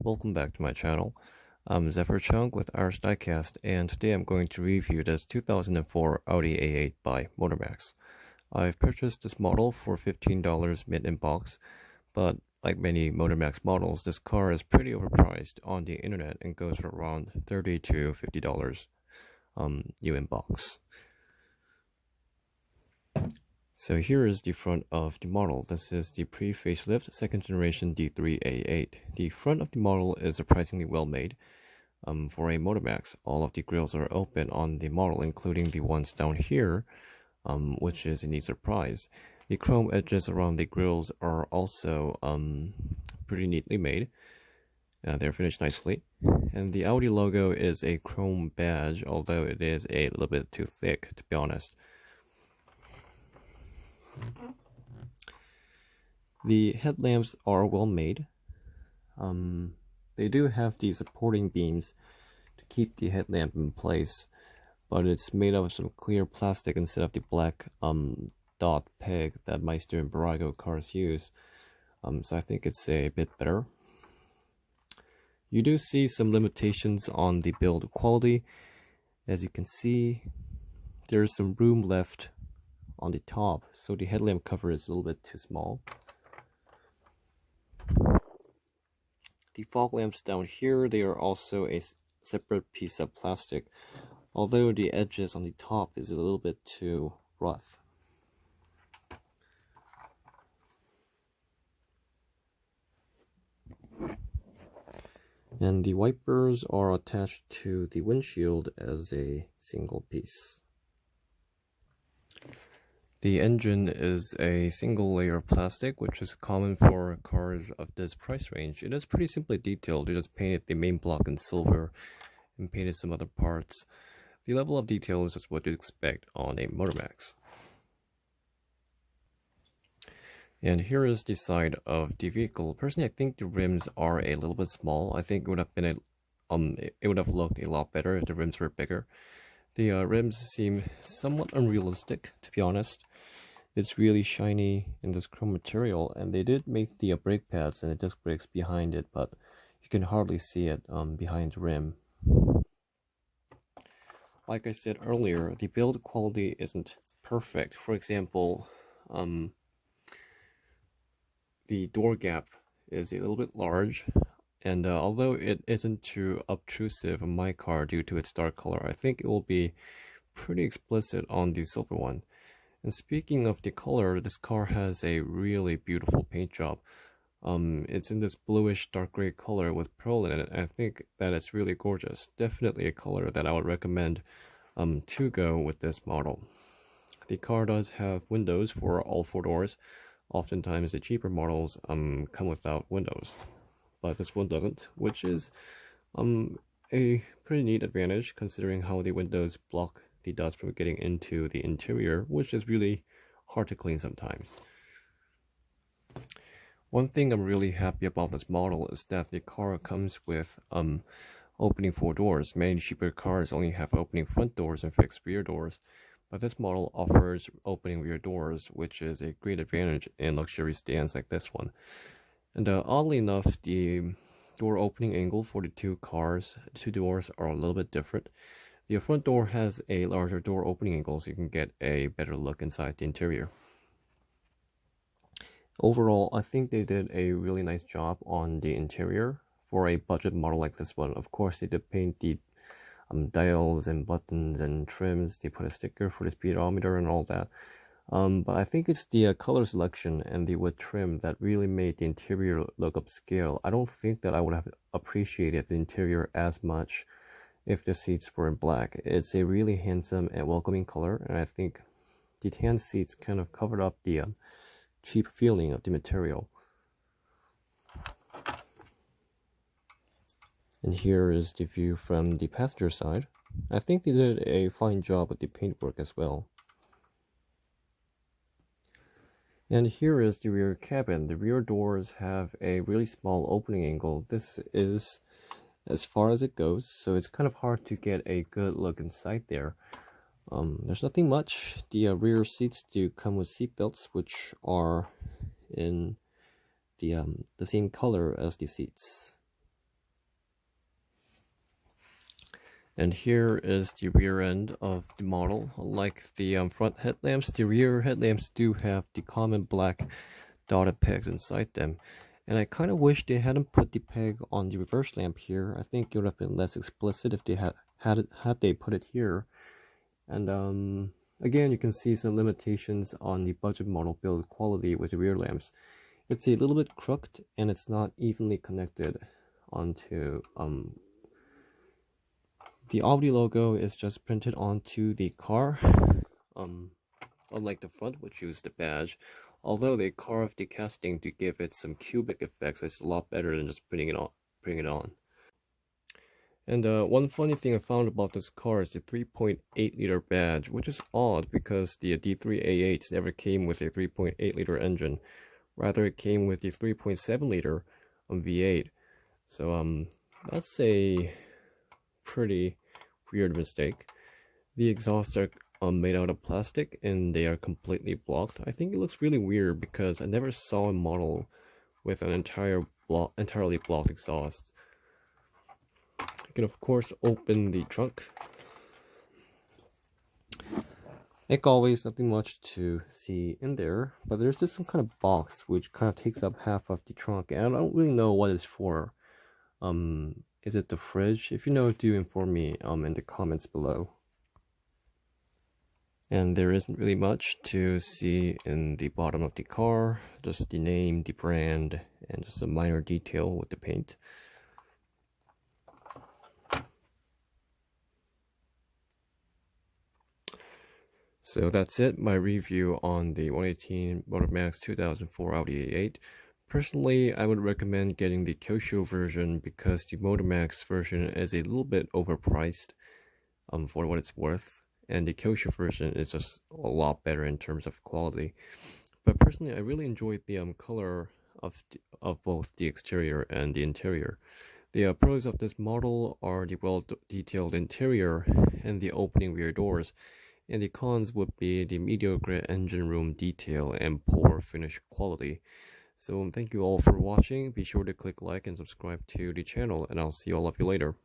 welcome back to my channel. I'm Zephyr Chung with Irish Diecast, and today I'm going to review this 2004 Audi A8 by Motormax. I've purchased this model for $15 mid in box, but like many Motormax models, this car is pretty overpriced on the internet and goes for around $30 to $50 new in box. So here is the front of the model. This is the pre-facelift second generation D3 A8. The front of the model is surprisingly well made. For a Motormax, all of the grills are open on the model, including the ones down here, which is a neat surprise. The chrome edges around the grills are also pretty neatly made. They're finished nicely. And the Audi logo is a chrome badge, although it is a little bit too thick, to be honest. The headlamps are well made. They do have these supporting beams to keep the headlamp in place, but it's made of some clear plastic instead of the black dot peg that Meister and Barago cars use. So I think it's a bit better. You do see some limitations on the build quality. As you can see, there's some room left on the top, so the headlamp cover is a little bit too small. The fog lamps down here, they are also a separate piece of plastic, although the edges on the top is a little bit too rough. And the wipers are attached to the windshield as a single piece. The engine is a single layer of plastic, which is common for cars of this price range. It is pretty simply detailed. They just painted the main block in silver and painted some other parts. The level of detail is just what you'd expect on a Motormax. And here is the side of the vehicle. Personally, I think the rims are a little bit small. I think it would have been it would have looked a lot better if the rims were bigger. The rims seem somewhat unrealistic, to be honest. It's really shiny in this chrome material, and they did make the brake pads and the disc brakes behind it, but you can hardly see it behind the rim. Like I said earlier, the build quality isn't perfect. For example, the door gap is a little bit large, and although it isn't too obtrusive on my car due to its dark color, I think it will be pretty explicit on the silver one. And speaking of the color, this car has a really beautiful paint job. It's in this bluish dark gray color with pearl in it, and I think that it's really gorgeous. Definitely a color that I would recommend to go with this model. The car does have windows for all four doors. Oftentimes the cheaper models come without windows, but this one doesn't, which is a pretty neat advantage considering how the windows block the dust from getting into the interior, which is really hard to clean sometimes. One thing I'm really happy about this model is that the car comes with opening four doors. Many cheaper cars only have opening front doors and fixed rear doors, but this model offers opening rear doors, which is a great advantage in luxury sedans like this one. And oddly enough, the door opening angle for the two doors are a little bit different. The front door has a larger door opening angle, so you can get a better look inside the interior. Overall, I think they did a really nice job on the interior for a budget model like this one. Of course, they did paint the dials and buttons and trims. They put a sticker for the speedometer and all that. But I think it's the color selection and the wood trim that really made the interior look upscale. I don't think that I would have appreciated the interior as much if the seats were in black. It's a really handsome and welcoming color, and I think the tan seats kind of covered up the cheap feeling of the material. And here is the view from the passenger side. I think they did a fine job with the paintwork as well. And here is the rear cabin. The rear doors have a really small opening angle. This is as far as it goes, so it's kind of hard to get a good look inside there. There's nothing much. The rear seats do come with seat belts, which are in the same color as the seats. And here is the rear end of the model. Like the front headlamps, the rear headlamps do have the common black dotted pegs inside them. And I kind of wish they hadn't put the peg on the reverse lamp here. I think it would have been less explicit if they had they put it here. And again, you can see some limitations on the budget model build quality with the rear lamps. It's a little bit crooked and it's not evenly connected onto the Audi logo is just printed onto the car, unlike the front, which used the badge. Although they carved the casting to give it some cubic effects, it's a lot better than just putting it on. And one funny thing I found about this car is the 3.8 liter badge, which is odd because the D3A8s never came with a 3.8 liter engine. Rather, it came with the 3.7 liter V8. So that's a pretty weird mistake. The exhausts are made out of plastic and they are completely blocked. I think it looks really weird because I never saw a model with an entirely blocked exhaust. You can of course open the trunk. Like always, nothing much to see in there, but there's just some kind of box which kind of takes up half of the trunk, and I don't really know what it's for. Is it the fridge? If you know, do inform me in the comments below. And there isn't really much to see in the bottom of the car, just the name, the brand, and just a minor detail with the paint. So that's it, my review on the 118 Motormax 2004 Audi A8. Personally, I would recommend getting the Kyosho version because the Motormax version is a little bit overpriced for what it's worth, and the Kyosho version is just a lot better in terms of quality. But personally, I really enjoyed the color of both the exterior and the interior. The pros of this model are the well-detailed interior and the opening rear doors, and the cons would be the mediocre engine room detail and poor finish quality. So thank you all for watching. Be sure to click like and subscribe to the channel, and I'll see all of you later.